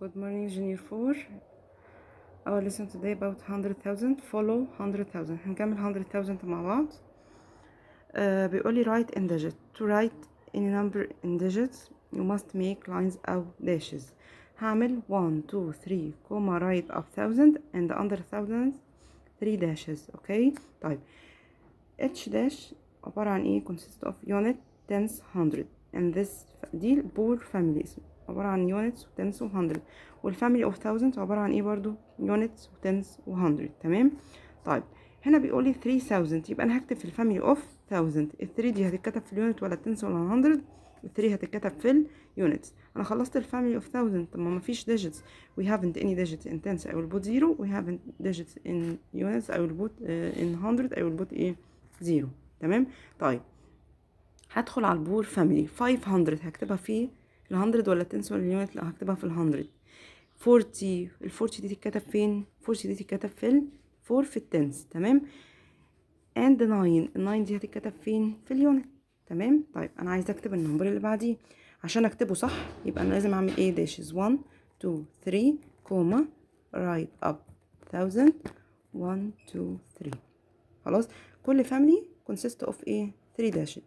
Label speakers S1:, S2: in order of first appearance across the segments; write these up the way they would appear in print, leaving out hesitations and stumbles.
S1: Good morning, Junior 4. Our lesson today about 100,000. Follow 100,000. هنكمل 100,000 مع بعض. بيقول لي write in digit. To write any number in digits you must make lines أو dashes. هعمل 1 2 3 comma write up 1000 and under 1000 3 dashes. Okay. طيب each dash عبارة عن ايه؟ consist of unit, tens, hundred. and this دي البور فاميلي عبارة عن units و tens و hundred. والفاميلي of thousand عبارة عن ايه برضو؟ units و tens و hundred. تمام. طيب هنا بيقول لي 3000 يبقى انا هكتب في الفاميلي of thousand. ال 3 دي هتتكتب في اليونت ولا التنس ولا الهندرد؟ ال 3 هتتكتب في اليونتس. انا خلصت الفاميلي of thousand. طب ما فيش digits. we haven't any digits in tens I will put 0. we haven't digits in units I will put in hundred I will put ايه؟ 0. تمام. طيب هدخل على البور فاميلي. 500 هكتبها في ال100 ولا التنس ولا اليونت؟ لا هكتبها في ال100. 40 ال40 دي تتكتب فين؟ 40 دي تتكتب في ال4 في التنس. تمام. and 9 ال9 دي هتتكتب فين؟ في اليونت. تمام. طيب انا عايزه اكتب النمبر اللي بعديه. عشان اكتبه صح يبقى انا لازم اعمل ايه؟ داشز 1 2 3 كوما write up 1000 1 2 3. خلاص. كل فاميلي consist of ايه؟ 3 dashes.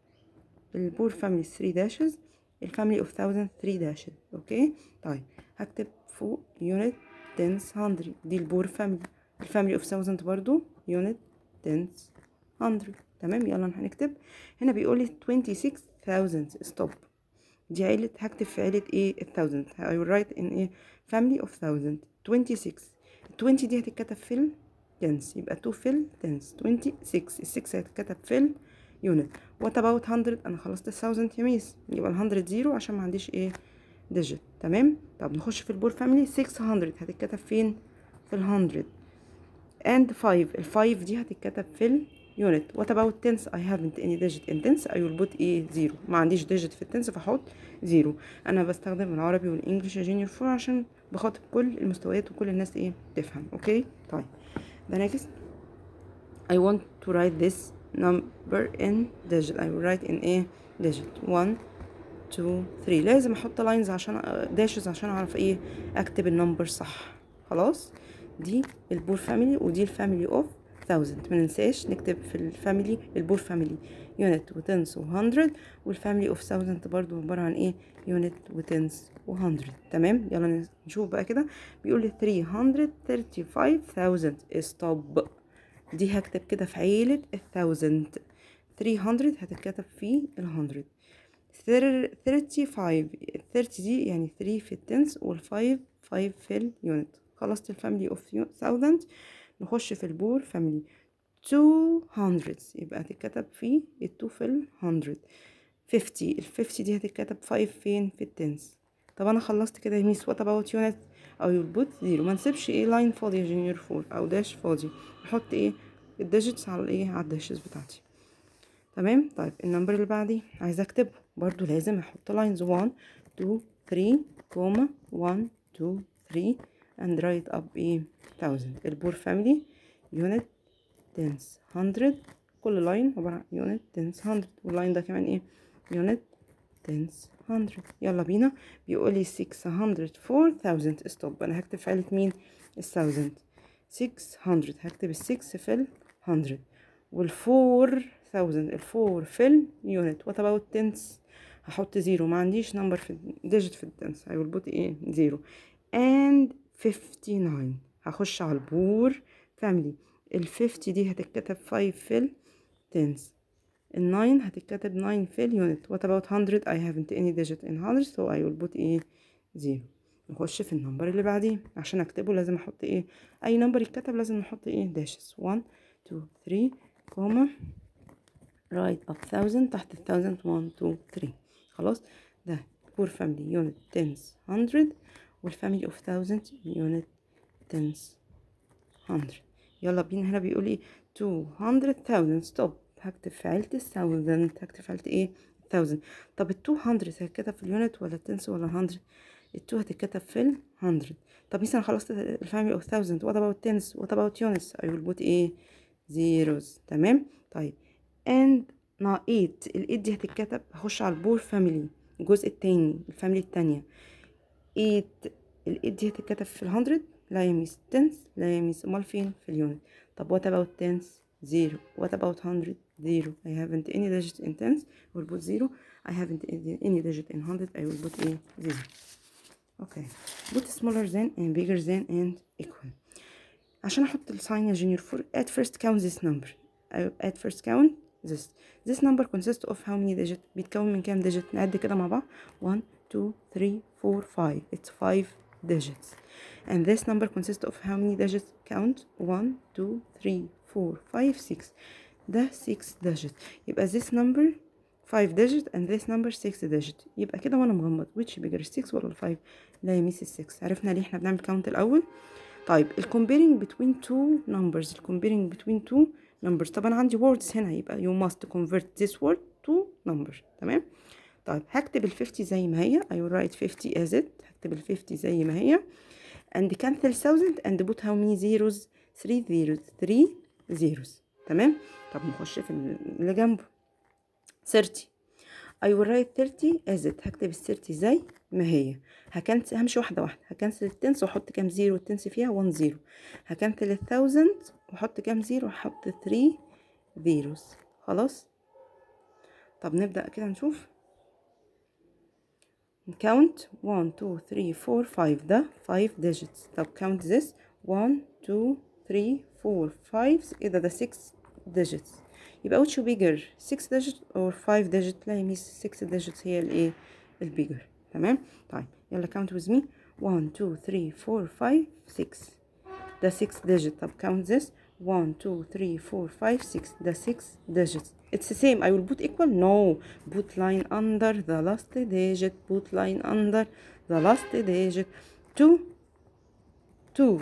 S1: البور فاميلي 3 dashes. الفاميلي of 1000 3 dashes. اوكي. طيب هكتب فوق unit tens hundred. دي البور فاميلي. الفاميلي of 1000 برضو unit tens hundred. تمام. يلا هنكتب. هنا بيقول لي 26,000. ستوب. دي عيلة. هكتب في عيلة ايه؟ 1000. I will write in ايه؟ family of 1000. 26. 20 دي هتتكتب في ال tens. يبقى 2 في ال tens. 26. ال 6 هتتكتب في ال unit. what about 100؟ انا خلصت ال 1000 يا ميس. يبقى ال 100 0 عشان ما عنديش ايه؟ digit. تمام. طب نخش في البور فاميلي. 600 هتتكتب فين؟ في ال 100. and 5 ال 5 دي هتتكتب في ال unit. what about tens؟ I haven't any digit in tens I will put ايه؟ 0. ما عنديش digit في التنس فاحط 0. انا بستخدم العربي والانجليش يا جونيور 4 عشان بخاطب كل المستويات وكل الناس ايه؟ تفهم. اوكي. طيب the next I want to write this number in digit. I will write in ايه؟ digit 1 2 3. لازم احط لاينز عشان داشز عشان اعرف ايه؟ اكتب النمبر صح. خلاص. دي البور فاميلي ودي الفاميلي اوف 1000. ما ننساش نكتب في الفاميلي البور فاميلي يونت وتنس و100. والفاميلي اوف 1000 برضو عباره عن ايه؟ يونت وتنس و100. تمام. يلا نشوف بقى كده. بيقول لي 335,000. ستوب. دي هكتب كده في عيلة 1000. 300 هتتكتب في 100. 35. 30 دي يعني 3 في التنس والفايف 5 في اليونت. خلصت الفاميلي اوف 1000. نخش في البور فاميلي 200. يبقى هتتكتب في ال2 في ال100. 50 ال50 دي هتتكتب 5 فين؟ في التنس. طب انا خلصت كده يا ميس. وات اباوت يونت؟ او يربط 0. ما نسيبش ايه؟ لاين فاضي يا جونيور 4 او داش فاضي. نحط ايه؟ الديجيتس على الايه؟ على الداشز بتاعتي. تمام. طيب النمبر اللي بعدي عايزه اكتبه برضو لازم احط لاينز 1 2 3 كوما 1 2 3 and write up ايه؟ 1000. البور فاميلي يونت تنس 100. كل لاين عباره عن يونت تنس 100. واللاين ده كمان ايه؟ يونت تنس 100. يلا بينا. بيقول لي 604,000. ستوب. انا هكتب في عيلة مين؟ ال 1000. 600 هكتب ال6 في ال 100. وال4000 ال4 في اليونت. وات اباوت تنس؟ هحط 0. ما عنديش نمبر في ديجيت في التنس. I will put ايه؟ 0. and 59 هخش على البور فاميلي. ال50 دي هتتكتب 5 في التنس. ال9 هتتكتب 9 في اليونت. what about 100؟ I haven't any digit in 100 so I will put ايه؟ 0. نخش في النمبر اللي بعديه. عشان اكتبه لازم احط ايه؟ اي نمبر يتكتب لازم نحط ايه؟ داشز 1 2 3 كوما write up 1000 تحت 1000 1 2 3. خلاص. ده بور فاميلي يونت تنس 100. والفاميلي اوف 1000 يونت تنس 100. يلا بينا. هنا بيقول ايه؟ 200,000. ستوب. هكتب في عيلة 1000. هكتب في عيلة ايه؟ 1000. طب ال200 هتتكتب في اليونت ولا التنس ولا 100؟ ال2 هتتكتب في ال100. طب مثلا خلصت الفاميلي اوف 1000. what about tens؟ what about units؟ I will put ايه؟ zeros. تمام. طيب and 8. ال8 دي هتتكتب. هخش على البور فاميلي الجزء التاني الفاميلي التانية. 8 ال 8 دي هتتكتب في ال 100 لا يميس tens لا يميس، امال فين في اليونت. طب what about tens 0 what about 100 0 I haven't any digit in tens I will put 0 I haven't any digit in 100 I will put a 0. okay put smaller than and bigger than and equal. عشان احط الساين يا جونيور for at first count this number at first count this number consists of how many digit بيتكون من كام digit نعد كده مع بعض 1 2 3 4 5 it's 5 digits and this number consists of how many digits count 1 2 3 4 5 6 ده 6 digit يبقى this number 5 digit and this number 6 digit يبقى كده وانا مغمض which bigger 6 ولا 5 لا يميس 6. عرفنا ليه احنا بنعمل count الاول. طيب ال comparing between two numbers ال comparing between two numbers طبعا عندي words هنا يبقى you must convert this word to number. تمام. طيب هكتب ال 50 زي ما هي I will write 50 as it هكتب ال 50 زي ما هي and cancel 1000 and put how many zeros 3 zeros 3 zeros. تمام. طب نخش في اللي جنبه 30 I will write 30 as it هكتب ال 30 زي ما هي هكنسل همشي واحدة واحدة هكنسل التنس واحط كام زيرو التنس فيها 1 زيرو هكنسل 1000 واحط كام زيرو واحط 3 زيروز. خلاص. طب نبدأ كده نشوف count 1 2 3 4 5 ده 5 digits. طب count this 1 2 3 4 5 ايه ده 6 digits يبقى which bigger 6 digit or 5 digit لا يميس 6 digits هي الايه البيجر. تمام. طيب يلا count with me 1 2 3 4 5 6 ده 6 digit. طب count this 1 2 3 4 5 6 ده 6 digits. It's the same I will put equal no put line under the last digit put line under the last digit 2 2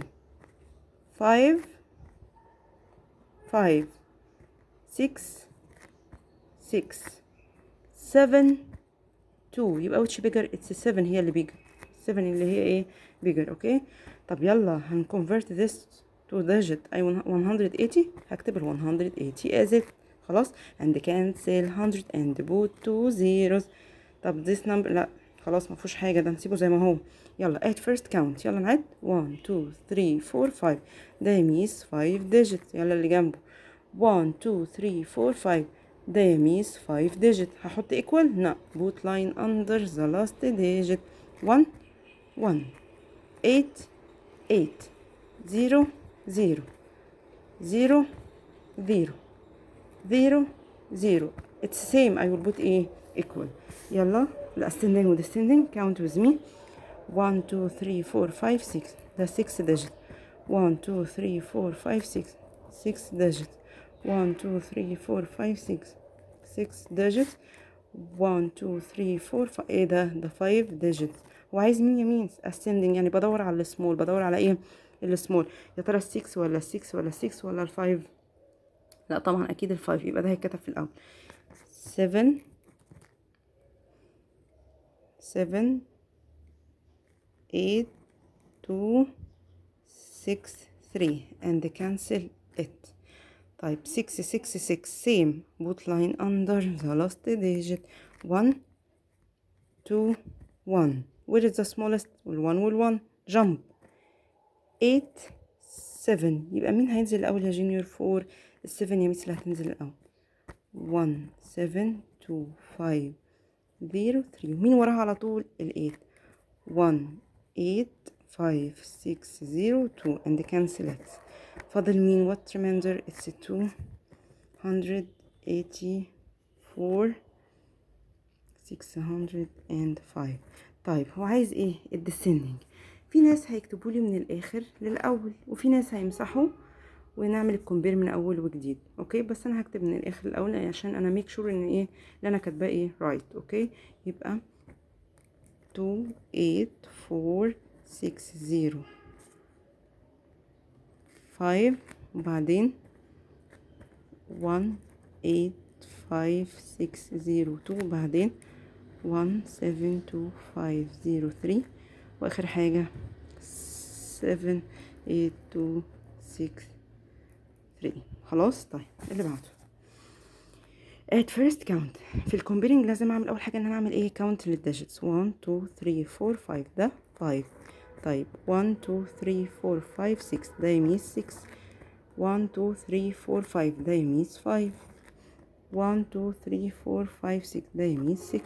S1: 5 5 6 6 7 2 يبقى which bigger it's 7 هي اللي bigger 7 اللي هي ايه bigger. اوكي. طب يلا هنconvert this to digit I 180 هكتب ال 180 as it. خلاص and cancel 100 and put 2 zeros. طب this number لا خلاص ما فيهوش حاجه ده نسيبه زي ما هو. يلا at first count يلا نعد 1 2 3 4 5 ده يميس 5 digits. يلا اللي جنبه 1 2 3 4 5 ده يميس 5 digit. هحط equal لا put line under the last digit 1 1 8 8 0 0 0 0 0 0 it's same I will put a equal. يلا ال ascending و descending count with me 1 2 3 4 5 6 ده 6 digit 1 2 3 4 5 6 6 digit 1 2 3 4 5 6 6 digits 1 2 3 4 5 ايه ده 5 digits. وعايز مين يمين ascending يعني بدور على السمول بدور على ايه السمول يا ترى 6 ولا 6 ولا 6 ولا 5 لا طبعا اكيد ال5 يبقى ده هيتكتب في الاول 7 7 8 2 6 3 and cancel it. طيب 6 6 6 same put line under the last digit 1 2 1 where is the smallest وال1 jump 8 7 يبقى مين هينزل الأول يا جونيور 4 ال7 يا ميس اللي هتنزل الأول 1 7 2 5 0 3 ومين وراها على طول ال8 1 8 5 6 0 2 and cancel it. فاضل مين what remainder it's 284 605. طيب هو عايز ايه الديسندنج. في ناس هيكتبوا لي من الاخر للاول وفي ناس هيمسحوا ونعمل الكومبير من اول وجديد. اوكي بس انا هكتب من الاخر الاول عشان انا ميك شور ان ايه اللي انا كاتباه ايه رايت. اوكي يبقى 2 8 4 6 0 5 وبعدين 1 8 5 6 0 2 وبعدين 1 7 2 5 0 3 واخر حاجة 7 8 2 6 3. خلاص. طيب اللي بعده at first count. في الكومبيرنج لازم اعمل اول حاجة ان انا اعمل ايه count للديجيتس 1 2 3 4 5 ده 5 طيب 1 2 3 4 5 6 ده يميز 6. 1 2 3 4 5 ده يميز 5. 1 2 3 4 5 6 ده يميز 6.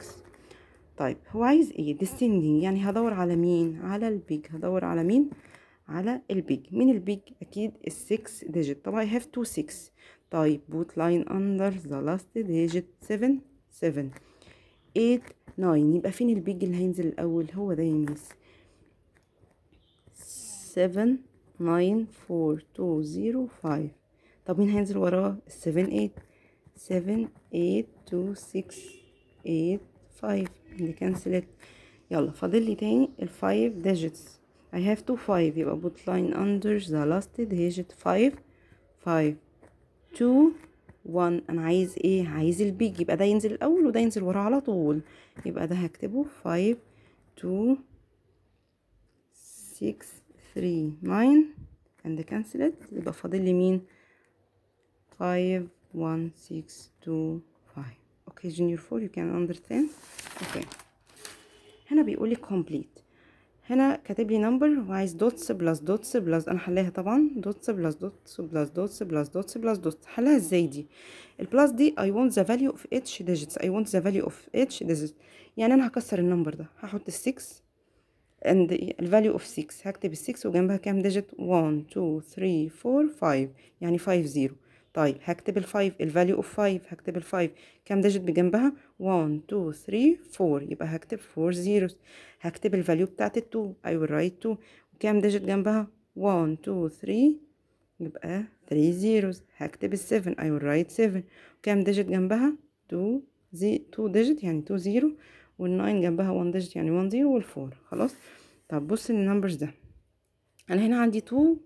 S1: طيب هو عايز ايه؟ descending، يعني هدور على مين؟ على البيج. هدور على مين؟ على البيج. مين البيج؟ اكيد ال6 digit. طبعا I have 2 6. طيب put line under the last digit. 7 7 8 9. يبقى فين البيج اللي هينزل الاول؟ هو ده يميز 7 9 4 2 0 5. طب مين هينزل وراه؟ 7 8. 7 8 2 6 8 5. اللي كانسلت. يلا فاضل لي تاني ال 5 digits. I have to 5. يبقى put line under the last digit. 5 5 2 1. انا عايز ايه؟ عايز البيج. يبقى ده ينزل الاول وده ينزل وراه على طول. يبقى ده هكتبه 5 2 6 3 9 and cancel it. يبقى فاضل لي مين؟ 5 1 6 2 5. اوكي junior 4 you can understand. اوكي هنا بيقول لي complete. هنا كاتب لي number وعايز دوتس بلس دوتس بلس. انا حلاها طبعا دوتس بلس دوتس بلس دوتس بلس دوتس بلس دوتس. حلها ازاي دي؟ البلس دي I want the value of each digits. I want the value of each digit. يعني انا هكسر النمبر ده، هحط ال6 and the value of 6. هكتب ال6 وجنبها كام digit؟ 1 2 3 4 5. يعني 50. طيب هكتب ال5 ال value of 5. هكتب ال5 كام digit بجنبها؟ 1 2 3 4. يبقى هكتب 4 zeros. هكتب ال value بتاعت ال2 I will write 2. وكام digit جنبها؟ 1 2 3. يبقى 3 zeros. هكتب ال7 I will write 7. وكام digit جنبها؟ 2 digit يعني 2 0. وال9 جنبها 1 digit يعني 1 0. وال4. خلاص. طب بص النمبرز ده. انا هنا عندي 2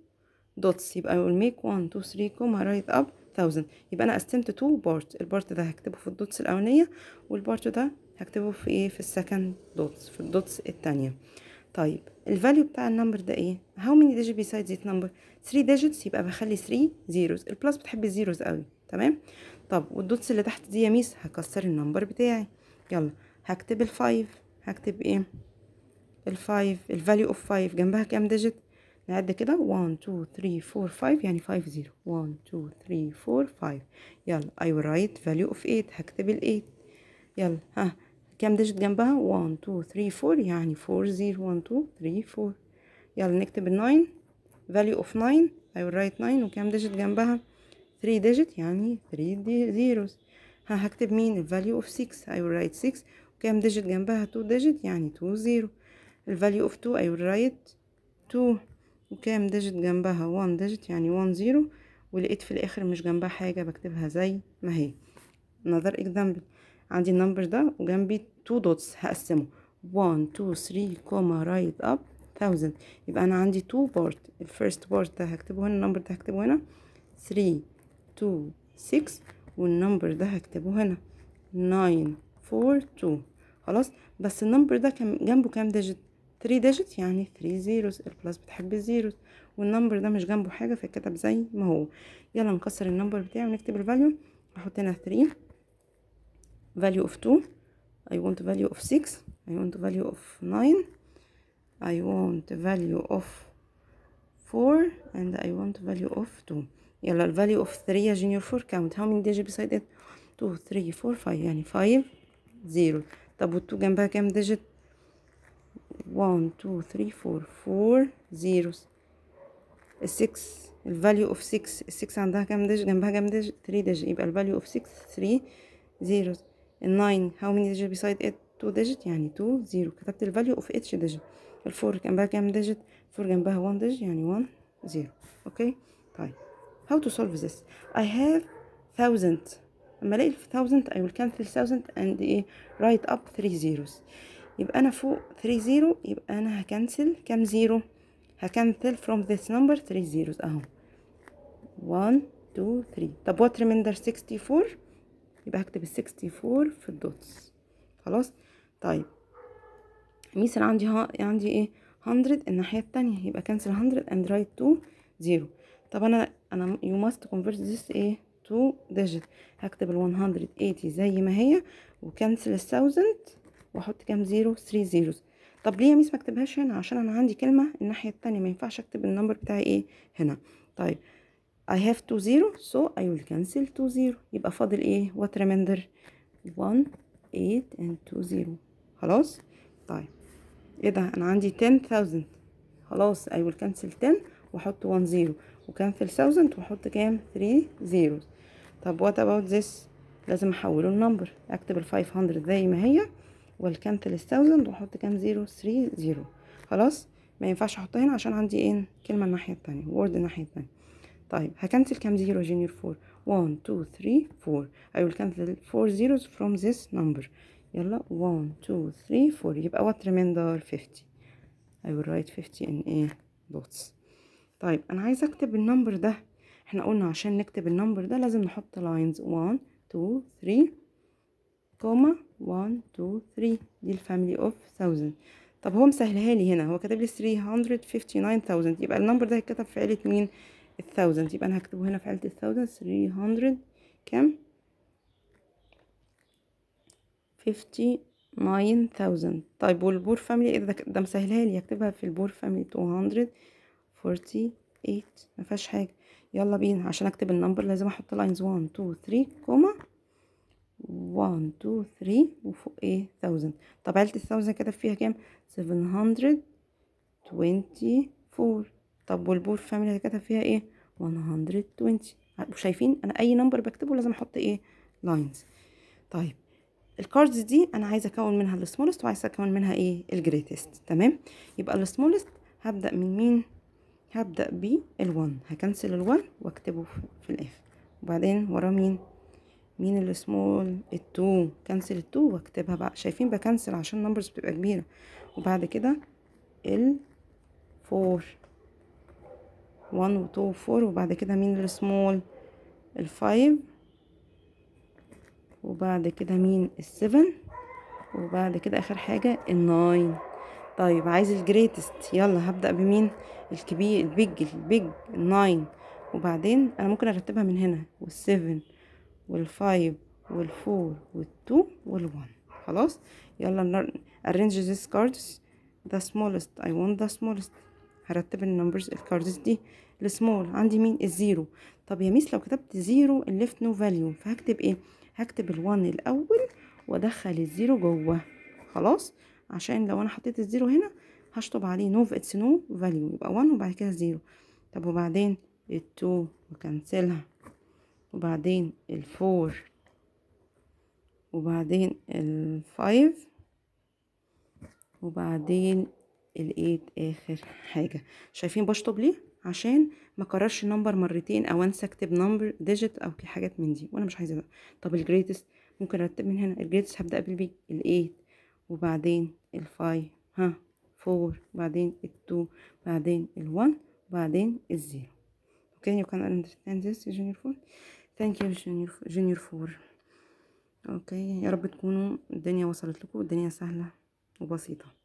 S1: dots. يبقى I will make 1 2 3 كوما write up 1000. يبقى انا قسمت 2 بارت. البارت ده هكتبه في الدوتس الاولانيه، والبارت ده هكتبه في ايه؟ في السكند دوتس، في الدوتس التانية. طيب الفاليو بتاع النمبر ده ايه؟ how many digits besides this number؟ 3 digits. يبقى بخلي 3 zeros. البلس بتحب الزيروز قوي. تمام. طب والدوتس اللي تحت دي يا ميس هكسر النمبر بتاعي. يلا هكتب ال5. هكتب ايه؟ ال5 الفاليو اوف 5 جنبها كام ديجيت؟ نعد كده 1 2 3 4 5 يعني 5 0. 1 2 3 4 5. يلا I will write value of 8. هكتب ال 8. يلا ها كام ديجيت جنبها؟ 1 2 3 4 يعني 4 0. 1 2 3 4. يلا نكتب ال 9 value of 9. I will write 9. وكام ديجيت جنبها؟ 3 ديجيت يعني 3 zeros. ها هكتب مين؟ ال value of 6. I will write 6. وكام ديجيت جنبها؟ 2 ديجيت يعني 2 0. ال value of 2 I will write 2. وكام ديجيت جنبها؟ 1 ديجيت يعني 1 0. ولقيت في الاخر مش جنبها حاجة بكتبها زي ما هي. another example. عندي النمبر ده وجنبي 2 dots هقسمه 1 2 3 كوما write up 1000. يبقى انا عندي 2 بارت. الفيرست بارت ده هكتبه هنا، النمبر ده هكتبه هنا 3 2 6. والنمبر ده هكتبه هنا 9 4 2. خلاص. بس النمبر ده كان جنبه كام ديجيت؟ 3 ديجيت يعني 3 زيروز. البلس بتحب الزيروز، والنمبر ده مش جنبه حاجه فكتب زي ما هو. يلا نكسر النمبر بتاعه ونكتب الفاليو. احط هنا 3 value of 2. I want value of 6. I want value of 9. I want value of 4 and I want value of 2. يلا ال value of 3 يا junior 4 count how many digits beside it؟ 2 3 4 5 يعني 5 0. طب وال 2 جنبها كام digit؟ 1 2 3 4 4 zeros. ال 6 ال value of 6. ال 6 عندها كام digit؟ جنبها كام digit؟ 3 digit. يبقى ال value of 6 3 zeros. ال 9 how many digit beside it؟ 2 digit يعني 2 0. كتبت ال value of each digit. ال 4 جنبها كام digit؟ 4 جنبها 1 digit يعني 1 0. اوكي. طيب how to solve this؟ I have 1000. لما الاقي 1000 I will cancel 1000 and ايه write up 3 zeros. يبقى انا فوق 3 0. يبقى انا هكنسل كام زيرو؟ هكنسل from this number 3 zeros اهو 1 2 3. طب what remainder 64. يبقى هكتب ال 64 في الدوتس. خلاص. طيب مثلا عندي ايه 100 الناحية التانية. يبقى cancel 100 and write 2 0. طب انا you must convert this ايه to digit. هكتب ال 180 زي ما هي وكنسل ال 1000 واحط كام زيرو؟ 3 zeros. طب ليه يا ميس ما اكتبهاش هنا؟ عشان انا عندي كلمة الناحية التانية، ما ينفعش اكتب النمبر بتاعي ايه هنا. طيب I have 2 0 so I will cancel 2 0. يبقى فاضل ايه؟ what remainder 1 8 and 2 0. خلاص. طيب ايه ده؟ انا عندي 10,000. خلاص I will cancel 10 واحط 1 0 وكانسل 1000 واحط كام؟ 3 zeros. طب what about this؟ لازم احوله النمبر، اكتب ال 500 زي ما هي والكانسل 1000 واحط كام زيرو؟ 3 0. خلاص. ما ينفعش احطها هنا عشان عندي ايه؟ كلمة الناحية التانية، word الناحية التانية. طيب هكنسل كام زيرو جونيور؟ 4. 1 2 3 4. I will cancel 4 zeros from this number. يلا 1 2 3 4. يبقى what remainder 50. I will write 50 in ايه؟ dots. طيب انا عايزه اكتب النمبر ده. احنا قلنا عشان نكتب النمبر ده لازم نحط lines 1 2 3 كوما 1 2 3. دي الفاميلي اوف 1000. طب هو مسهلها لي هنا، هو كاتب لي 359,000. يبقى النمبر ده هيتكتب في عيلة مين؟ ال1000. يبقى انا هكتبه هنا في عيلة ال1000. 300 كام؟ 59,000. طيب والبور فاميلي ده مسهلها لي، هكتبها في البور فاميلي 248. ما فيهاش حاجه. يلا بينا. عشان اكتب النمبر لازم احط لاينز 1 2 3 كوما 1 2 3 وفوق ايه 1000. طب عيلة ال1000 كتب فيها كام؟ 724. طب والبور فاميلي كتب فيها ايه؟ 120. شايفين انا اي نمبر بكتبه لازم احط ايه؟ لاينز. طيب الكاردز دي انا عايزه اكون منها السمولست وعايزه اكون منها ايه؟ الجريتست. تمام. يبقى السمولست هبدا من مين؟ هبدا بال1. هكنسل ال1 واكتبه في الاخر. وبعدين ورا مين؟ مين السمول؟ ال2. كنسل ال2 واكتبها بقى. شايفين بكنسل عشان النمبرز بتبقى كبيره. وبعد كده ال4 1 و 2 و 4. وبعد كده مين السمول؟ ال5. وبعد كده مين؟ ال7. وبعد كده اخر حاجه ال9. طيب عايز الجريتست. يلا هبدأ بمين؟ الكبير البيج ال9. وبعدين انا ممكن ارتبها من هنا وال7 وال5 وال4 وال2 وال1. خلاص. يلا arrange these cards the smallest. I want the smallest. هرتب النمبرز الكاردز دي. السمول عندي مين؟ الزيرو. طب يا ميس لو كتبت زيرو الليفت نو فاليو فهكتب ايه؟ هكتب ال1 الاول وادخل الزيرو جوه. خلاص. عشان لو انا حطيت الزيرو هنا هشطب عليه نو اتس نو فاليو، يبقى 1 وبعد كده زيرو. طب وبعدين ال2 وكنسلها. وبعدين ال4 وبعدين ال5 وبعدين ال8 اخر حاجه. شايفين بشطب ليه؟ عشان ما اكررش النمبر مرتين او انسى اكتب نمبر ديجيت او حاجات من دي وانا مش عايزه ده. طب الجريتست ممكن ارتب من هنا. الجريتست هبدا بالبيج ال8 وبعدين ال5 ها 4 بعدين ال2 بعدين ال1 بعدين الزيرو. Okay, you can understand this junior 4. Thank you junior 4. اوكي. يا رب تكونوا الدنيا وصلت لكم، الدنيا سهلة وبسيطة.